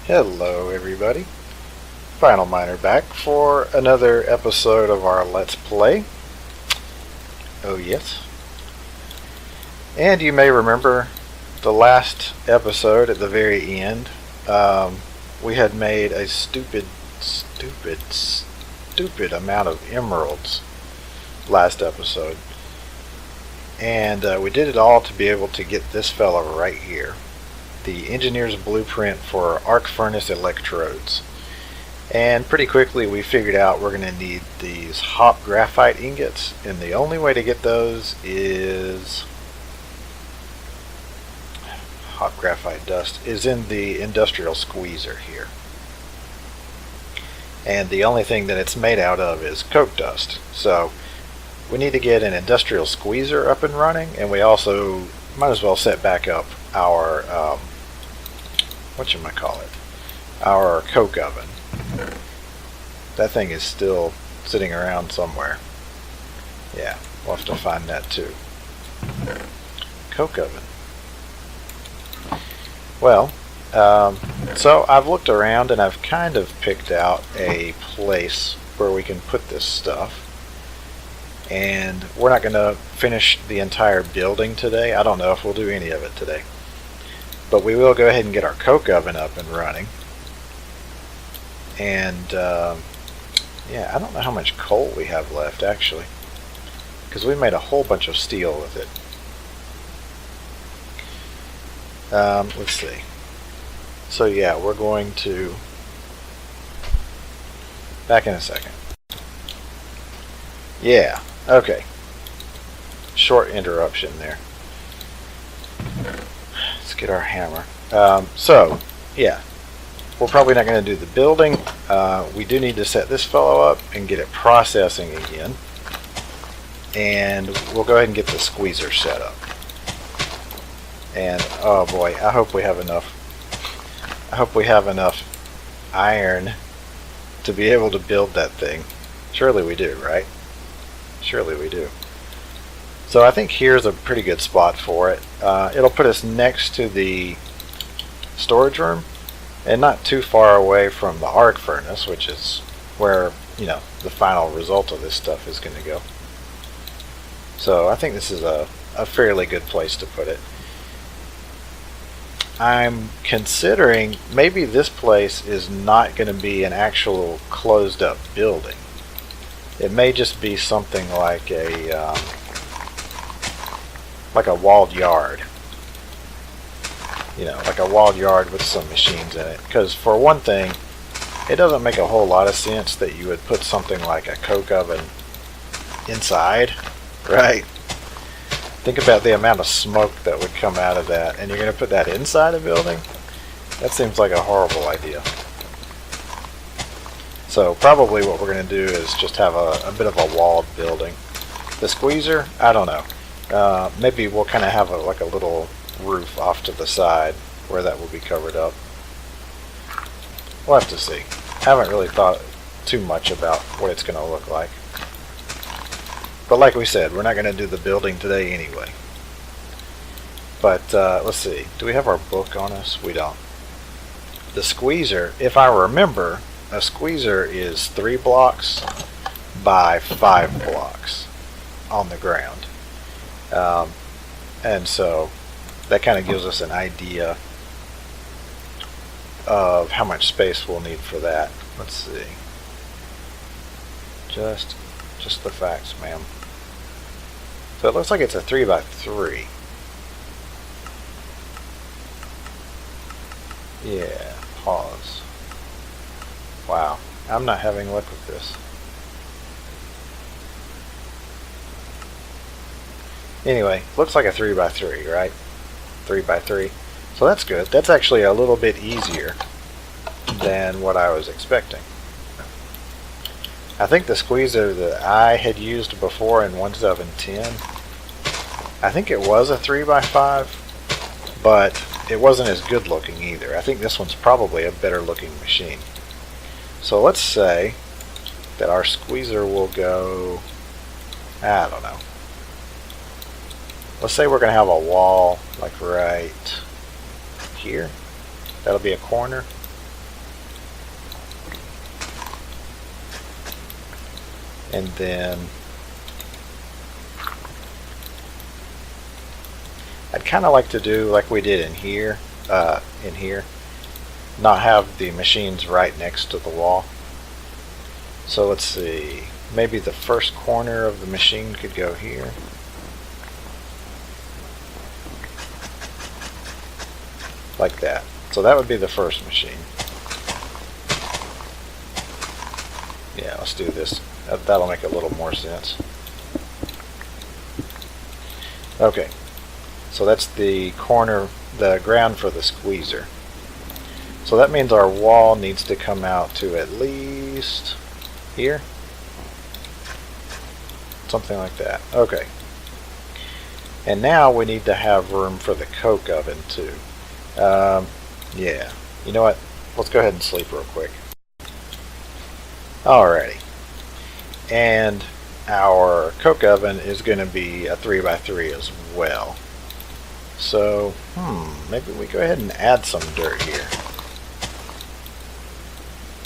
Hello everybody, Final Miner back for another episode of our Let's Play. Oh yes. And you may remember the last episode at the very end, we had made a stupid amount of emeralds last episode. And we did it all to be able to get this fella right here. The engineer's blueprint for arc furnace electrodes. And pretty quickly we figured out we're going to need these hot graphite ingots, and the only way to get those is hot graphite dust is in the industrial squeezer here. And the only thing that it's made out of is coke dust. So we need to get an industrial squeezer up and running, and we also might as well set back up our our coke oven. That thing is still sitting around somewhere. Yeah, we'll have to find that too. Coke oven. Well, so I've looked around and I've kind of picked out a place where we can put this stuff. And we're not going to finish the entire building today. I don't know if we'll do any of it today. But we will go ahead and get our coke oven up and running. And yeah, I don't know how much coal we have left actually, because we made a whole bunch of steel with it. Let's see. So yeah, we're going to back in a second. Yeah, okay. Short interruption there. Let's get our hammer. So yeah, we're probably not going to do the building. We do need to set this fellow up and get it processing again. And we'll go ahead and get the squeezer set up. And oh boy, I hope we have enough. I hope we have enough iron to be able to build that thing. Surely we do, right? Surely we do. So I think here's a pretty good spot for it. It'll put us next to the storage room and not too far away from the arc furnace, which is where, you know, the final result of this stuff is going to go. So I think this is a fairly good place to put it. I'm considering maybe this place is not going to be an actual closed up building. It may just be something like a walled yard. You know, like a walled yard with some machines in it. Because for one thing, it doesn't make a whole lot of sense that you would put something like a coke oven inside, right? Think about the amount of smoke that would come out of that, and you're going to put that inside a building? That seems like a horrible idea. So probably what we're going to do is just have a bit of a walled building. The squeezer, I don't know. Maybe we'll kind of have like a little roof off to the side where that will be covered up. We'll have to see. I haven't really thought too much about what it's going to look like. But like we said, we're not going to do the building today anyway. But let's see. Do we have our book on us? We don't. The squeezer, if I remember, a squeezer is 3 blocks by 5 blocks on the ground. And so that kind of gives us an idea of how much space we'll need for that. Let's see. Just the facts, ma'am. So it looks like it's a 3 by 3. Yeah, pause. Wow, I'm not having luck with this. Anyway, looks like a 3 by 3, right? 3 by 3. So that's good. That's actually a little bit easier than what I was expecting. I think the squeezer that I had used before in 1.7.10, I think it was a 3 by 5, but it wasn't as good looking either. I think this one's probably a better looking machine. So let's say that our squeezer will go, I don't know. Let's say we're going to have a wall like right here. That'll be a corner. And then I'd kind of like to do like we did in here, not have the machines right next to the wall. So let's see, maybe the first corner of the machine could go here. Like that. So that would be the first machine. Yeah, let's do this. That'll make a little more sense. Okay. So that's the corner, the ground for the squeezer. So that means our wall needs to come out to at least here. Something like that. Okay. And now we need to have room for the coke oven too. Yeah. You know what? Let's go ahead and sleep real quick. Alrighty. And our coke oven is going to be a 3x3 as well. So, maybe we go ahead and add some dirt here.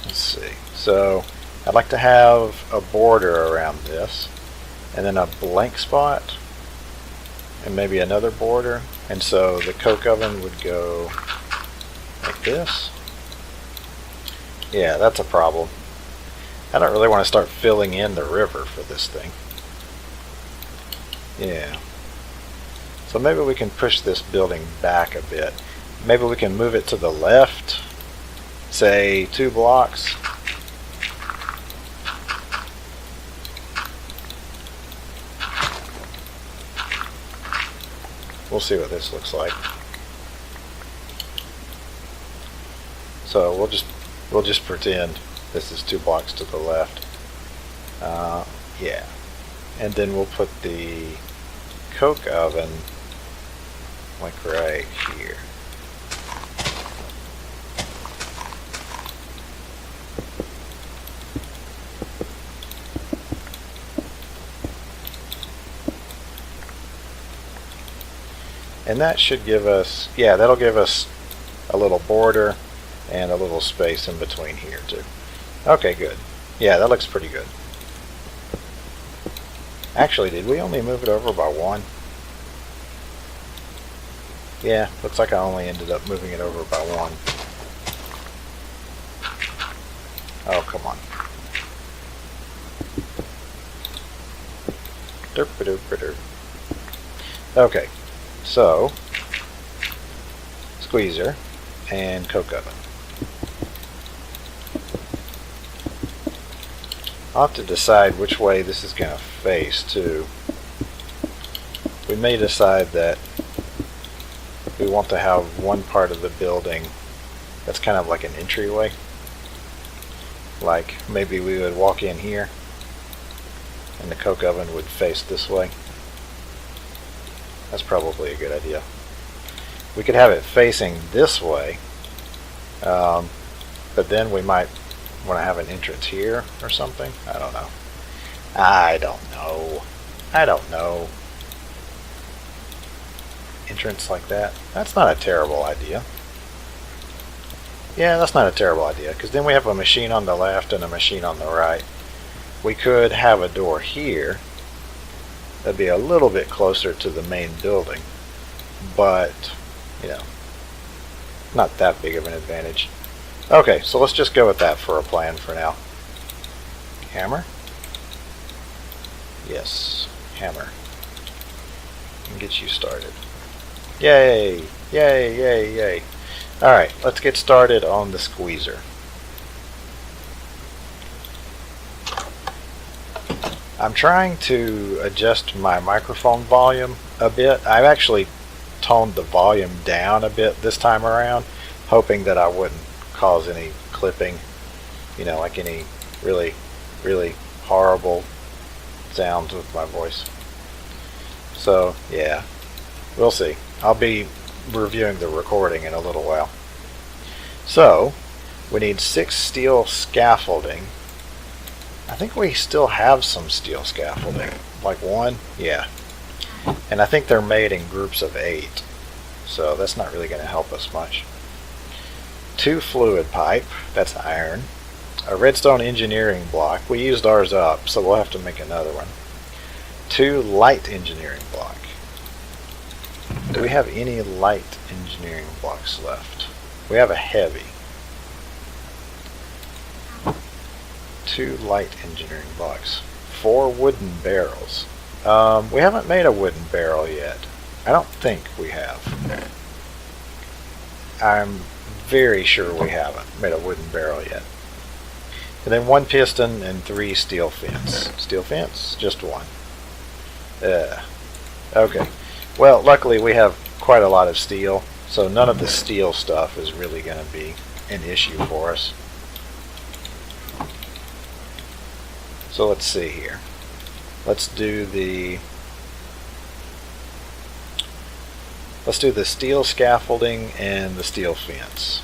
Let's see. So, I'd like to have a border around this, and then a blank spot, and maybe another border. And so the coke oven would go like this. Yeah, that's a problem. I don't really want to start filling in the river for this thing. Yeah. So maybe we can push this building back a bit. Maybe we can move it to the left, say 2 blocks. We'll see what this looks like. So we'll just pretend this is 2 blocks to the left. Yeah. And then we'll put the coke oven like right here. And that should give us, yeah, that'll give us a little border and a little space in between here too. Okay, good. Yeah, that looks pretty good. Actually, did we only move it over by 1? Yeah, looks like I only ended up moving it over by 1. Oh, come on. Derp-a-derp-a-derp. Okay, so squeezer and coke oven. I'll have to decide which way this is going to face too. We may decide that we want to have one part of the building that's kind of like an entryway. Like maybe we would walk in here and the coke oven would face this way. That's probably a good idea. We could have it facing this way, but then we might want to have an entrance here or something. I don't know. I don't know. Entrance like that. That's not a terrible idea. Yeah, that's not a terrible idea, because then we have a machine on the left and a machine on the right. We could have a door here that'd be a little bit closer to the main building, but, you know, not that big of an advantage. Okay, so let's just go with that for a plan for now. Hammer? Yes, hammer. And get you started. Yay! Yay, yay, yay. Alright, let's get started on the squeezer. I'm trying to adjust my microphone volume a bit. I've actually toned the volume down a bit this time around, hoping that I wouldn't cause any clipping, you know, like any really, really horrible sounds with my voice. So, yeah, we'll see. I'll be reviewing the recording in a little while. So, we need 6 steel scaffolding. I think we still have some steel scaffolding. Like 1? Yeah. And I think they're made in groups of 8. So that's not really going to help us much. 2 fluid pipe. That's iron. a redstone engineering block. We used ours up, so we'll have to make another one. 2 light engineering block. Do we have any light engineering blocks left? We have a heavy. 2 light engineering blocks. 4 wooden barrels. We haven't made a wooden barrel yet. I don't think we have. I'm very sure we haven't made a wooden barrel yet. And then 1 piston and 3 steel fence. Steel fence? Just 1. Okay. Well, luckily we have quite a lot of steel, so none of the steel stuff is really going to be an issue for us. So let's see here. Let's do the steel scaffolding and the steel fence.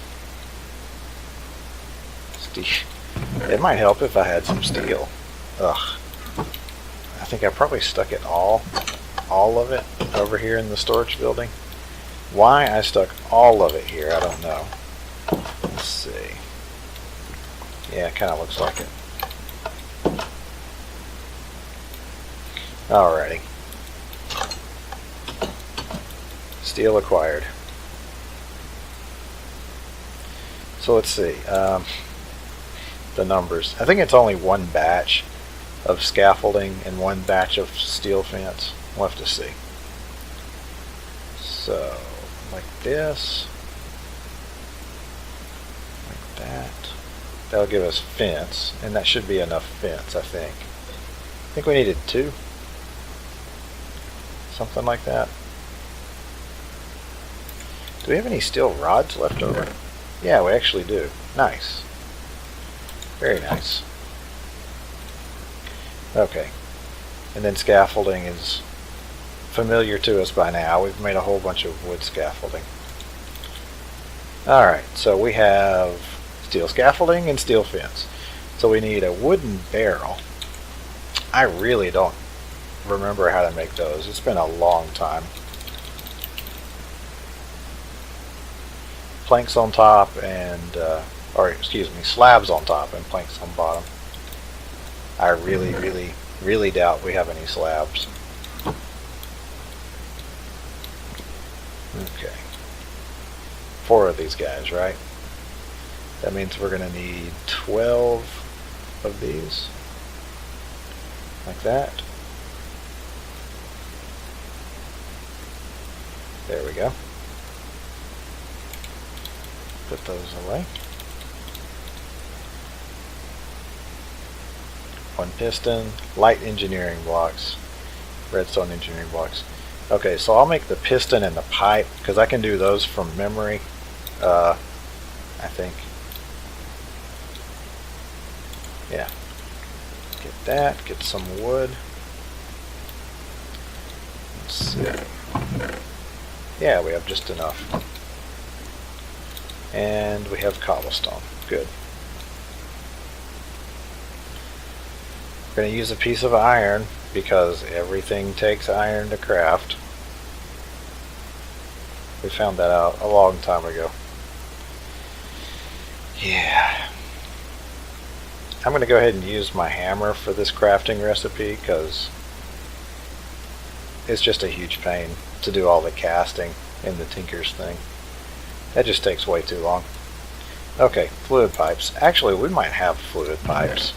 It might help if I had some steel. Ugh. I think I probably stuck it all of it over here in the storage building. Why I stuck all of it here, I don't know. Let's see. Yeah, it kind of looks like it. Alrighty. Steel acquired. So let's see. The numbers. I think it's only 1 batch of scaffolding and 1 batch of steel fence. We'll have to see. So, like this. Like that. That'll give us fence, and that should be enough fence, I think. I think we needed 2. Something like that. Do we have any steel rods left over? Yeah, we actually do. Nice. Very nice. Okay. And then scaffolding is familiar to us by now. We've made a whole bunch of wood scaffolding. Alright, so we have steel scaffolding and steel fence. So we need a wooden barrel. I really don't remember how to make those. It's been a long time. Planks on top and, slabs on top and planks on bottom. I really doubt we have any slabs. Okay. 4 of these guys, right? That means we're going to need 12 of these. Like that. There we go. Put those away. 1 piston, light engineering blocks, redstone engineering blocks. Okay, so I'll make the piston and the pipe because I can do those from memory. I think. Yeah. Get that. Get some wood. Let's see. Yeah, we have just enough. And we have cobblestone. Good. We're going to use a piece of iron because everything takes iron to craft. We found that out a long time ago. Yeah. I'm going to go ahead and use my hammer for this crafting recipe because it's just a huge pain to do all the casting in the Tinker's thing. That just takes way too long. Okay, fluid pipes. Actually, we might have fluid pipes.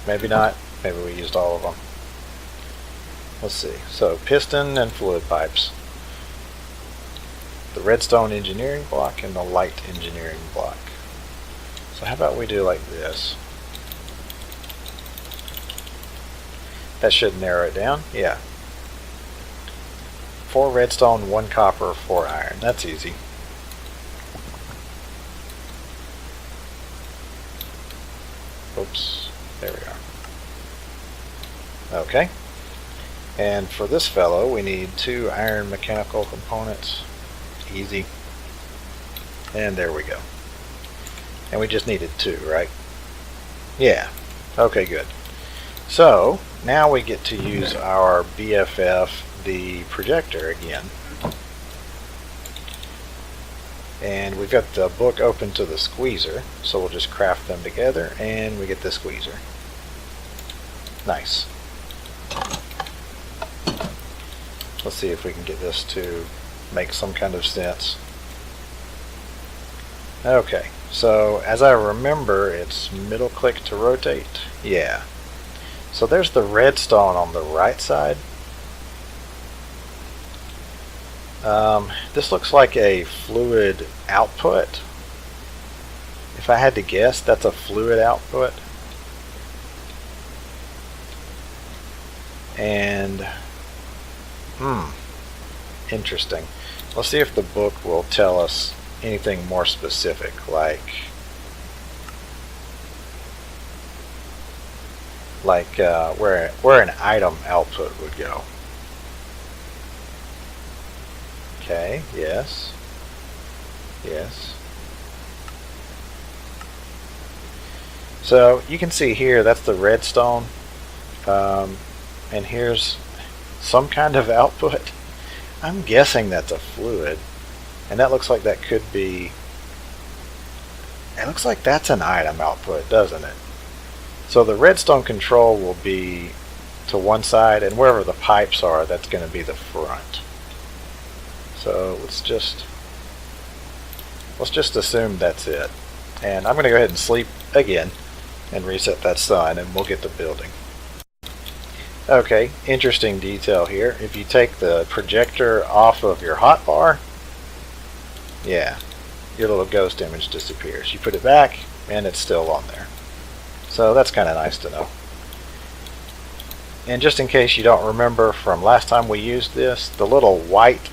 Maybe not. Maybe we used all of them. Let's see. So, piston and fluid pipes. The redstone engineering block and the light engineering block. So how about we do like this? That should narrow it down. Yeah. 4 redstone, 1 copper, 4 iron. That's easy. Oops. There we are. Okay. And for this fellow, we need 2 iron mechanical components. Easy. And there we go. And we just needed 2, right? Yeah. Okay, good. So, now we get to use our BFF, the projector, again. And we've got the book open to the squeezer, so we'll just craft them together and we get the squeezer. Nice. Let's see if we can get this to make some kind of sense. Okay, so as I remember, it's middle click to rotate. Yeah. So there's the redstone on the right side. This looks like a fluid output. If I had to guess, that's a fluid output. And, interesting. Let's see if the book will tell us anything more specific, like where an item output would go. Okay, yes. Yes. So you can see here, that's the redstone. And here's some kind of output. I'm guessing that's a fluid. And that looks like that could be... It looks like that's an item output, doesn't it? So the redstone control will be to one side, and wherever the pipes are, that's going to be the front. So let's just assume that's it. And I'm going to go ahead and sleep again and reset that sun, and we'll get the building. Okay, interesting detail here. If you take the projector off of your hotbar, yeah, your little ghost image disappears. You put it back, and it's still on there. So that's kind of nice to know. And just in case you don't remember from last time we used this, the little white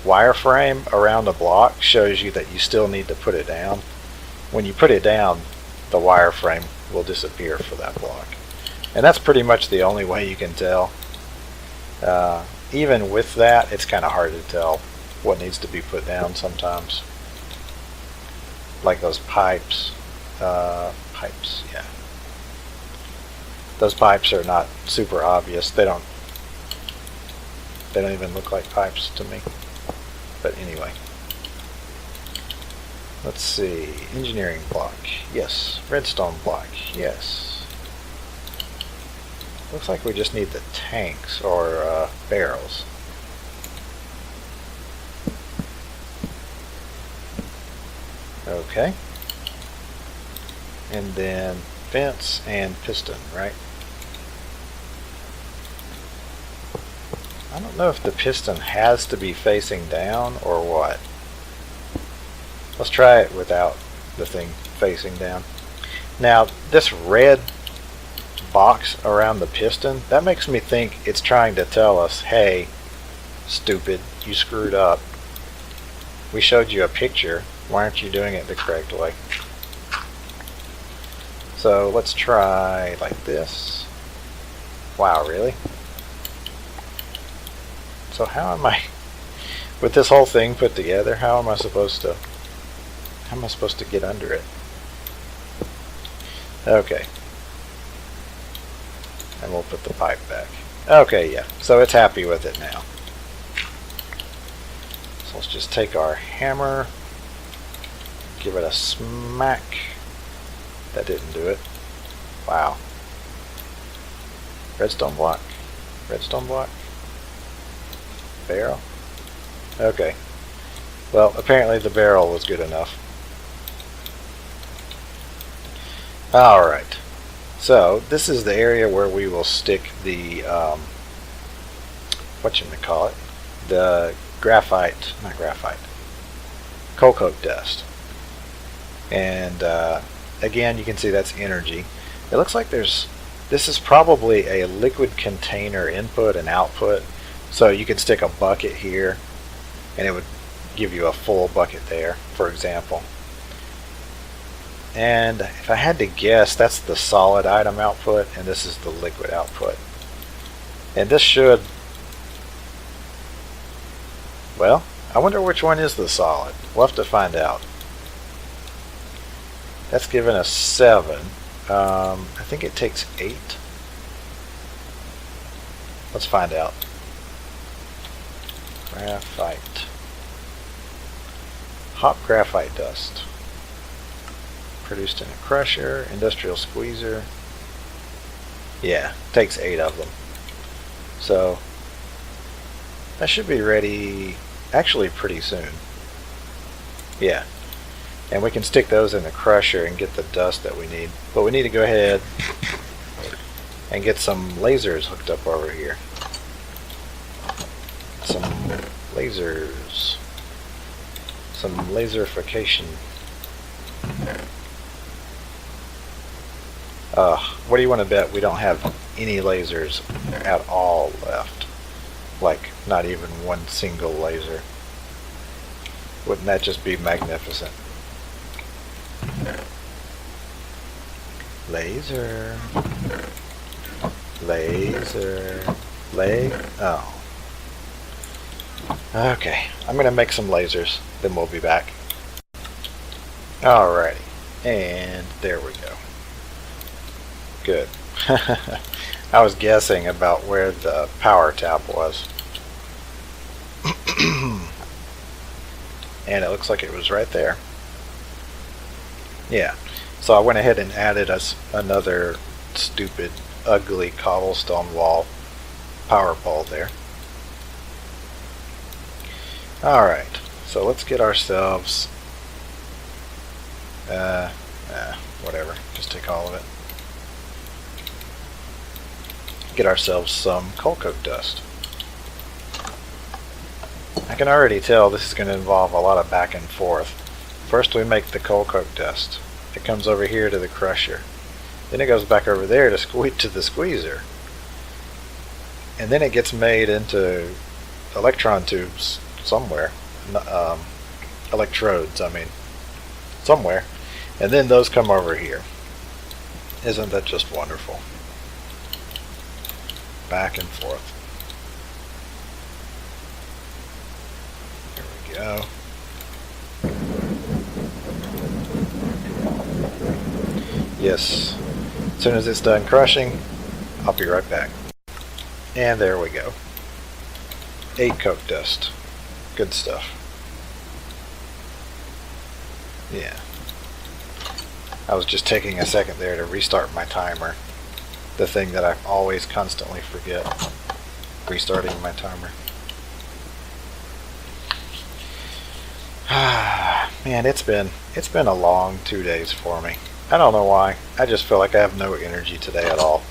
wireframe around the block shows you that you still need to put it down. When you put it down, the wireframe will disappear for that block. And that's pretty much the only way you can tell. Even with that, it's kind of hard to tell what needs to be put down sometimes. Like those pipes. Pipes, yeah. Those pipes are not super obvious. They don't even look like pipes to me. But anyway. Let's see. Engineering block. Yes. Redstone block. Yes. Looks like we just need the tanks or barrels. Okay. And then fence and piston, right? I don't know if the piston has to be facing down or what. Let's try it without the thing facing down. Now, this red box around the piston, that makes me think it's trying to tell us, hey, stupid, you screwed up. We showed you a picture. Why aren't you doing it the correct way? So let's try like this. Wow, really? So how am I, with this whole thing put together, how am I supposed to get under it? Okay. And we'll put the pipe back. Okay, yeah. So it's happy with it now. So let's just take our hammer, give it a smack. That didn't do it. Wow. Redstone block. Redstone block. Barrel. Okay. Well, apparently the barrel was good enough. Alright. So, this is the area where we will stick the, whatchamacallit, the graphite, not graphite, coal coke dust. And, again, you can see that's energy. It looks like this is probably a liquid container input and output. So you could stick a bucket here, and it would give you a full bucket there, for example. And if I had to guess, that's the solid item output, and this is the liquid output. And this should, well, I wonder which one is the solid. We'll have to find out. That's given us 7. I think it takes 8. Let's find out. Graphite. Hot graphite dust. Produced in a crusher, industrial squeezer. Yeah, takes 8 of them. So that should be ready actually pretty soon. Yeah. And we can stick those in the crusher and get the dust that we need. But we need to go ahead and get some lasers hooked up over here. Some lasers. Some laserification. What do you want to bet we don't have any lasers at all left? Like, not even one single laser. Wouldn't that just be magnificent? Laser. Laser. Oh. Okay, I'm going to make some lasers, then we'll be back. Alrighty, and there we go. Good. I was guessing about where the power tap was. And it looks like it was right there. Yeah, so I went ahead and added us another stupid, ugly cobblestone wall power pole there. Alright, so let's get ourselves, whatever, just take all of it. Get ourselves some coal coke dust. I can already tell this is going to involve a lot of back and forth. First we make the coal coke dust. It comes over here to the crusher. Then it goes back over there to the squeezer. And then it gets made into electron tubes somewhere. Electrodes, I mean. Somewhere. And then those come over here. Isn't that just wonderful? Back and forth. Here we go. Yes. As soon as it's done crushing, I'll be right back. And there we go. 8 coke dust. Good stuff. Yeah. I was just taking a second there to restart my timer. The thing that I always constantly forget. Restarting my timer. Man, it's been a long 2 days for me. I don't know why. I just feel like I have no energy today at all.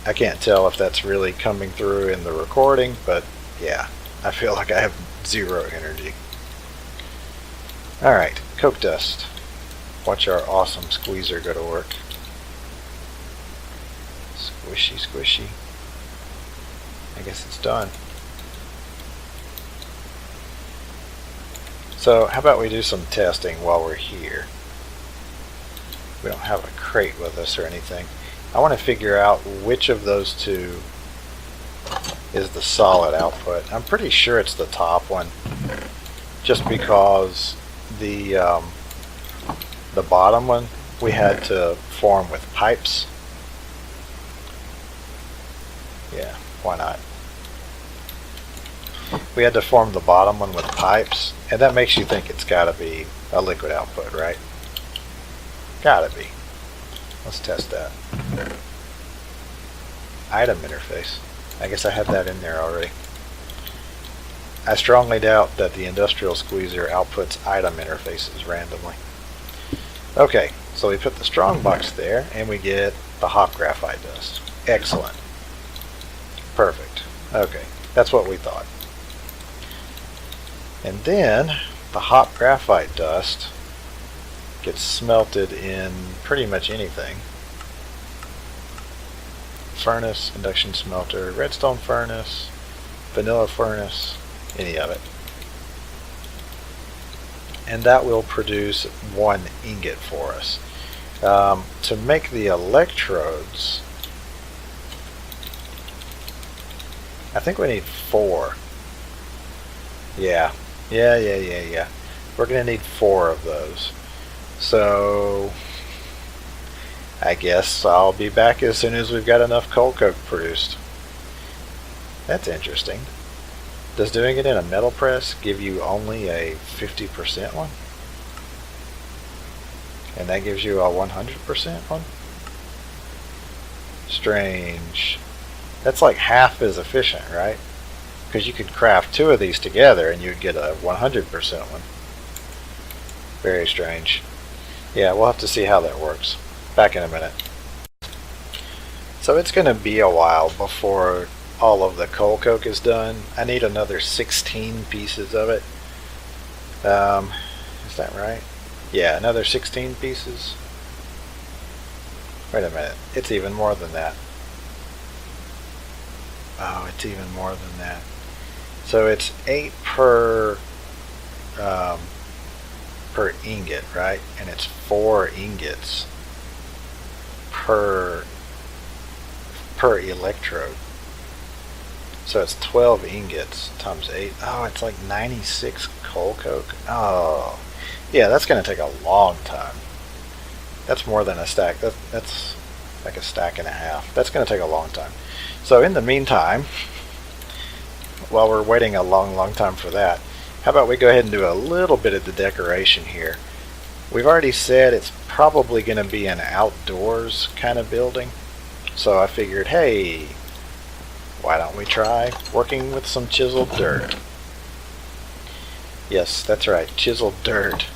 I can't tell if that's really coming through in the recording, but yeah, I feel like I have 0 energy. Alright, coke dust. Watch our awesome squeezer go to work. Squishy, squishy. I guess it's done. So how about we do some testing while we're here? We don't have a crate with us or anything. I want to figure out which of those two is the solid output. I'm pretty sure it's the top one, just because the bottom one we had to form with pipes. Yeah, why not? We had to form the bottom one with pipes, and that makes you think it's got to be a liquid output, right? Gotta be. Let's test that. Item interface. I guess I had that in there already. I strongly doubt that the industrial squeezer outputs item interfaces randomly. Okay, so we put the strong box there, and we get the hot graphite dust. Excellent. Perfect. Okay, that's what we thought. And then the hot graphite dust gets smelted in pretty much anything. Furnace, induction smelter, redstone furnace, vanilla furnace, any of it. And that will produce 1 ingot for us. To make the electrodes, I think we need 4. Yeah. We're going to need 4 of those. So I guess I'll be back as soon as we've got enough coal coke produced. That's interesting. Does doing it in a metal press give you only a 50% one? And that gives you a 100% one? Strange. That's like half as efficient, right? Because you could craft two of these together and you'd get a 100% one. Very strange. Yeah, we'll have to see how that works. Back in a minute. So it's going to be a while before all of the coal coke is done. I need another 16 pieces of it. Is that right? Yeah, another 16 pieces. Wait a minute. It's even more than that. Oh, it's even more than that. So it's 8 per ingot, right? And it's 4 ingots per electrode. So it's 12 ingots times 8. Oh, it's like 96 coal coke. Oh, yeah, that's going to take a long time. That's more than a stack. That's like a stack and a half. That's going to take a long time. So in the meantime, while we're waiting a long time for that, how about we go ahead and do a little bit of the decoration here. We've already said it's probably going to be an outdoors kind of building. So I figured, hey, why don't we try working with some chiseled dirt? Yes, that's right, chiseled dirt.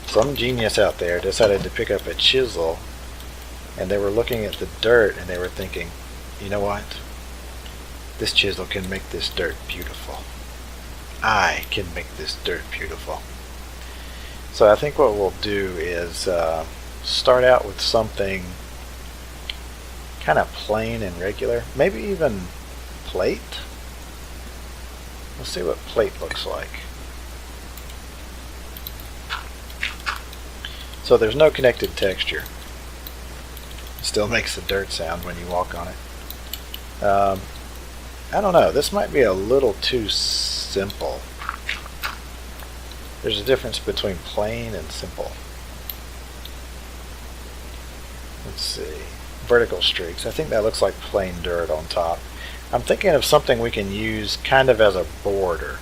Some genius out there decided to pick up a chisel, and they were looking at the dirt and they were thinking, you know what? This chisel can make this dirt beautiful. I can make this dirt beautiful. So I think what we'll do is start out with something kind of plain and regular. Maybe even plate. We'll see what plate looks like. So there's no connected texture. Still makes the dirt sound when you walk on it. I don't know. This might be a little too simple. There's a difference between plain and simple. Let's see. Vertical streaks. I think that looks like plain dirt on top. I'm thinking of something we can use kind of as a border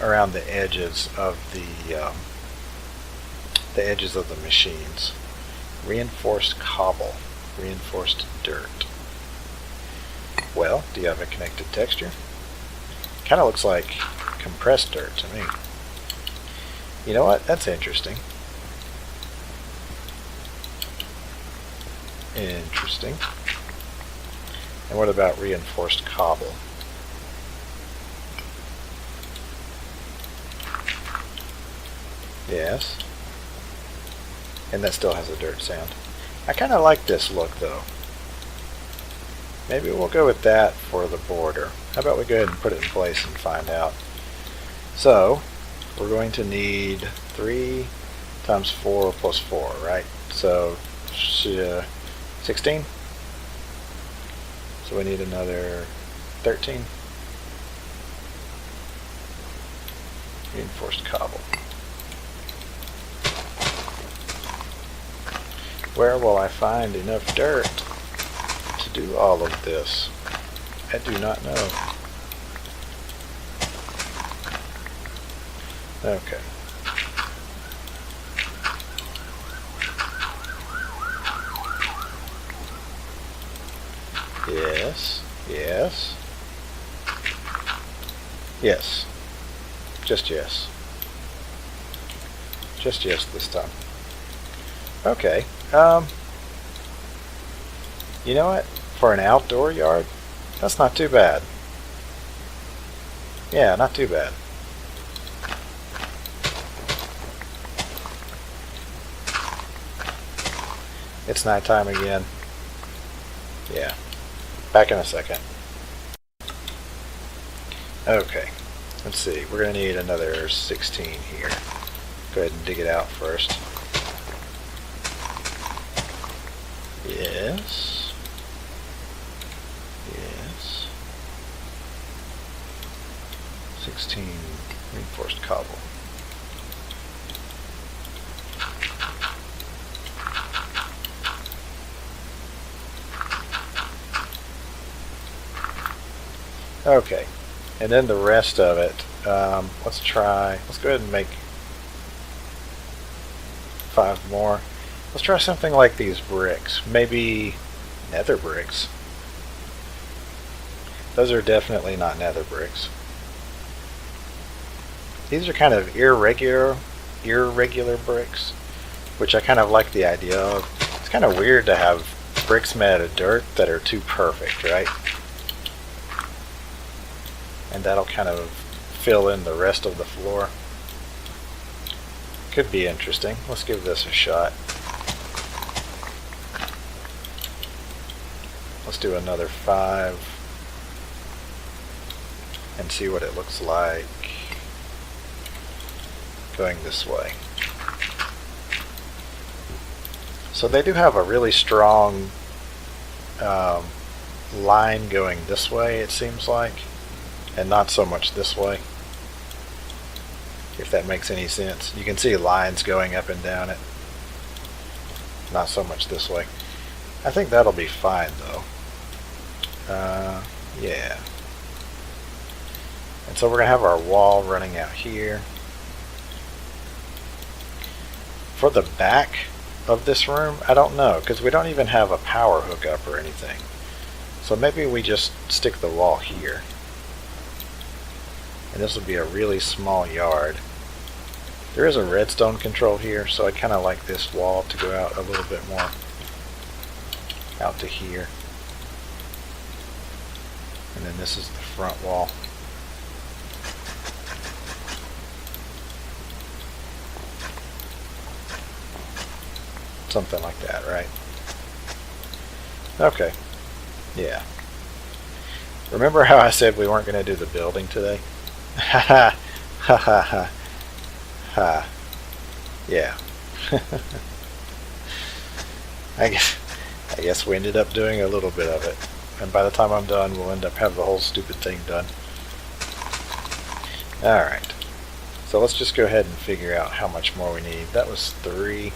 around the edges of the machines. Reinforced cobble, reinforced dirt. Well, do you have a connected texture? Kind of looks like compressed dirt to me. You know what? That's interesting. Interesting. And what about reinforced cobble? Yes. And that still has a dirt sound. I kind of like this look though. Maybe we'll go with that for the border. How about we go ahead and put it in place and find out. So, we're going to need 3 times 4 plus 4, right? So, 16. So we need another 13. Reinforced cobble. Where will I find enough dirt to do all of this? I do not know. Okay. Yes, yes. Yes. Just yes. Just yes this time. Okay. You know what? For an outdoor yard, that's not too bad. Yeah, not too bad. It's nighttime again. Yeah. Back in a second. Okay. Let's see. We're going to need another 16 here. Go ahead and dig it out first. Yes. Yes. 16 reinforced cobble. Okay. And then the rest of it, let's go ahead and make 5 more. Let's try something like these bricks, maybe nether bricks. Those are definitely not nether bricks. These are kind of irregular bricks, which I kind of like the idea of. It's kind of weird to have bricks made out of dirt that are too perfect, right? And that'll kind of fill in the rest of the floor. Could be interesting. Let's give this a shot. Let's do another 5 and see what it looks like going this way. So they do have a really strong line going this way, it seems like, and not so much this way, if that makes any sense. You can see lines going up and down it, not so much this way. I think that'll be fine though. Yeah. And so we're going to have our wall running out here. For the back of this room, I don't know, because we don't even have a power hookup or anything. So maybe we just stick the wall here. And this will be a really small yard. There is a redstone control here, so I kind of like this wall to go out a little bit more. Out to here. And then this is the front wall. Something like that, right? Okay. Yeah. Remember how I said we weren't going to do the building today? Ha ha ha ha ha ha. Yeah. I guess we ended up doing a little bit of it, and by the time I'm done, we'll end up having the whole stupid thing done. All right. So let's just go ahead and figure out how much more we need. That was 3.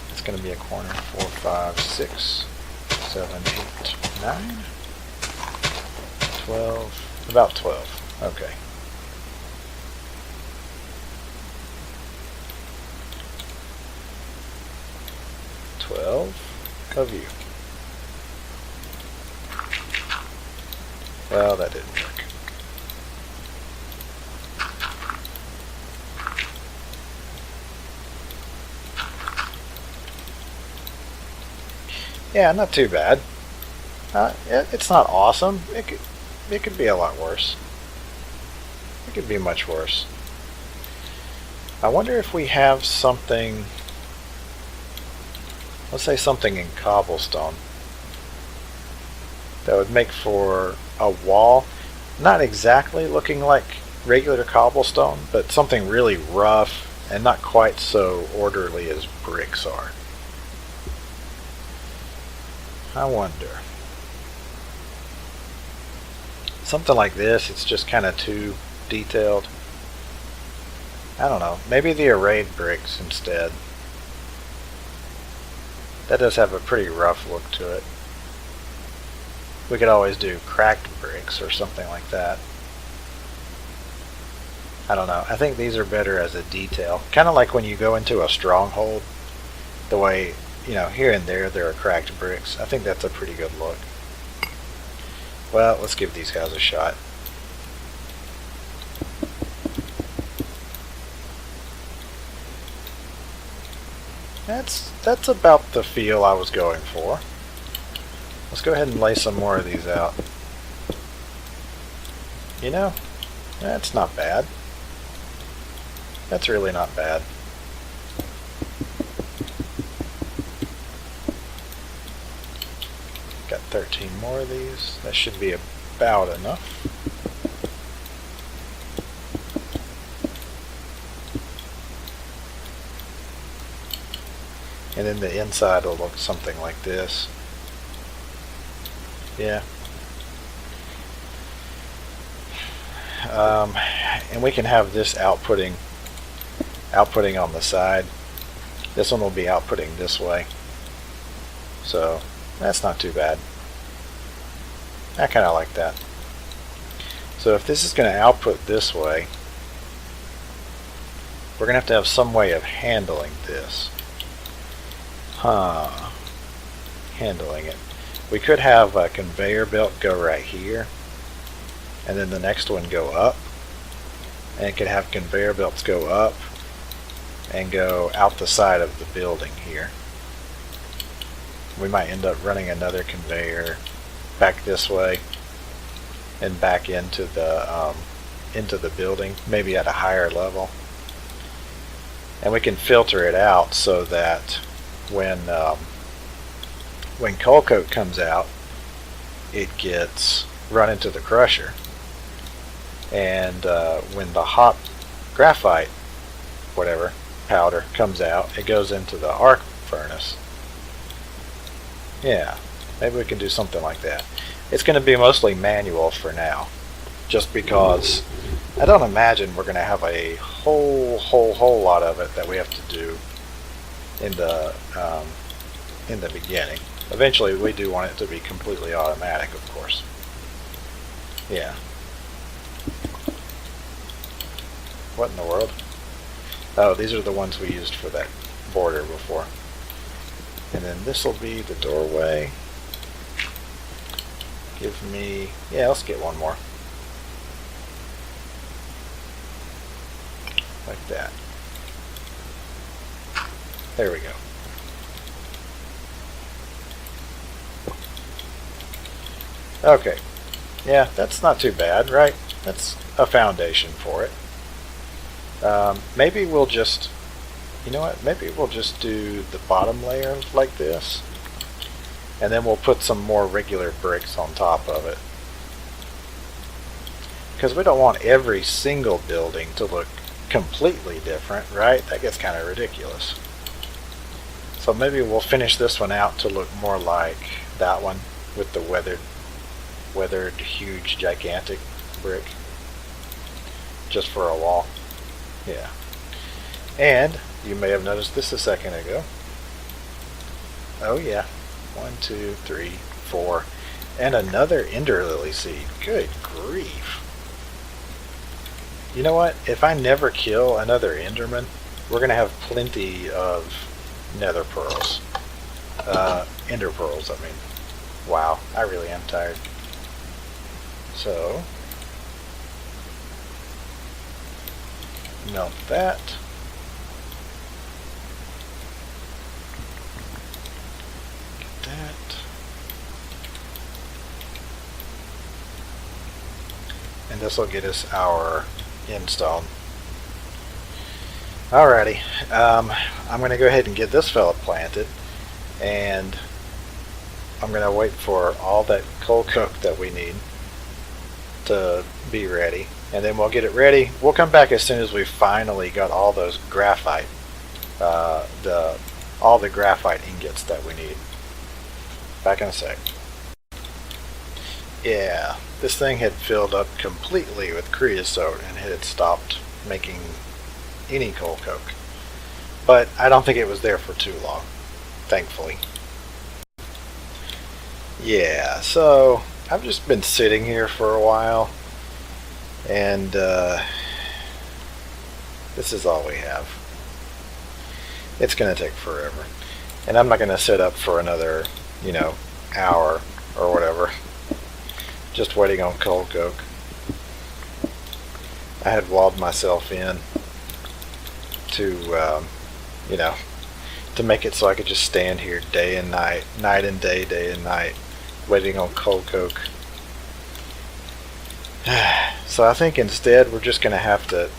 It's going to be a corner. 4, 5, 6, 7, 8, 9, 12. About 12. Okay. Of you. Well, that didn't work. Yeah, not too bad. It's not awesome. It could be a lot worse. It could be much worse. I wonder if we have something. Let's say something in cobblestone that would make for a wall, not exactly looking like regular cobblestone, but something really rough and not quite so orderly as bricks are. I wonder. Something like this, it's just kind of too detailed. I don't know, maybe the arrayed bricks instead. That does have a pretty rough look to it. We could always do cracked bricks or something like that. I don't know. I think these are better as a detail. Kind of like when you go into a stronghold, the way, you know, here and there are cracked bricks. I think that's a pretty good look. Well, let's give these guys a shot. That's about the feel I was going for. Let's go ahead and lay some more of these out. You know, that's not bad. That's really not bad. Got 13 more of these. That should be about enough. And then the inside will look something like this. Yeah. And we can have this outputting on the side. This one will be outputting this way. So that's not too bad. I kind of like that. So if this is going to output this way, we're going to have some way of handling this. Handling it. We could have a conveyor belt go right here, and then the next one go up, and it could have conveyor belts go up and go out the side of the building here. We might end up running another conveyor back this way and back into the building, maybe at a higher level. And we can filter it out so that when coal coke comes out, it gets run into the crusher, and when the hot graphite, whatever, powder comes out, it goes into the arc furnace. Yeah, maybe we can do something like that. It's going to be mostly manual for now, just because I don't imagine we're going to have a whole lot of it that we have to do in the beginning. Eventually, we do want it to be completely automatic, of course. Yeah. What in the world? Oh, these are the ones we used for that border before. And then this will be the doorway. Give me... yeah, let's get one more. Like that. There we go. Okay. Yeah, that's not too bad, right? That's a foundation for it. Maybe we'll just... you know what? Maybe we'll just do the bottom layer like this. And then we'll put some more regular bricks on top of it. Because we don't want every single building to look completely different, right? That gets kind of ridiculous. So maybe we'll finish this one out to look more like that one with the weathered, huge, gigantic brick. Just for a wall. Yeah. And you may have noticed this a second ago. Oh yeah. 1, 2, 3, 4. And another ender lily seed. Good grief. You know what? If I never kill another enderman, we're going to have plenty of nether pearls. Ender pearls, I mean. Wow, I really am tired. So, melt that. Get that. And this will get us our endstone. Alrighty, I'm going to go ahead and get this fella planted, and I'm going to wait for all that coal coke that we need to be ready, and then we'll get it ready. We'll come back as soon as we finally got all those graphite, all the graphite ingots that we need. Back in a sec. Yeah, this thing had filled up completely with creosote and had stopped making any coal coke. But I don't think it was there for too long, thankfully. Yeah, so I've just been sitting here for a while, and this is all we have. It's going to take forever. And I'm not going to sit up for another, hour or whatever. Just waiting on coal coke. I had walled myself in to, to make it so I could just stand here day and night, night and day and night, waiting on coal coke. So I think instead we're just going to have to,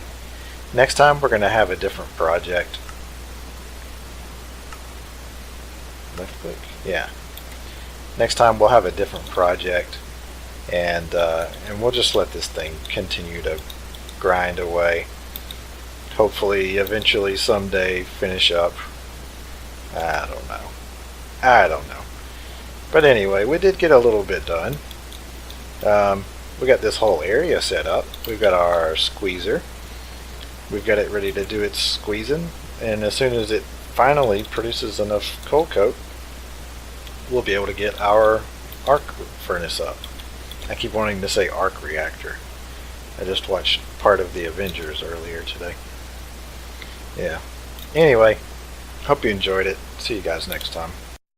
next time we're going to have a different project. Left click? Yeah. Next time we'll have a different project, and we'll just let this thing continue to grind away. Hopefully, eventually, someday, finish up. I don't know. But anyway, we did get a little bit done. We got this whole area set up. We've got our squeezer. We've got it ready to do its squeezing. And as soon as it finally produces enough coal coke, we'll be able to get our arc furnace up. I keep wanting to say arc reactor. I just watched part of the Avengers earlier today. Yeah. Anyway, hope you enjoyed it. See you guys next time.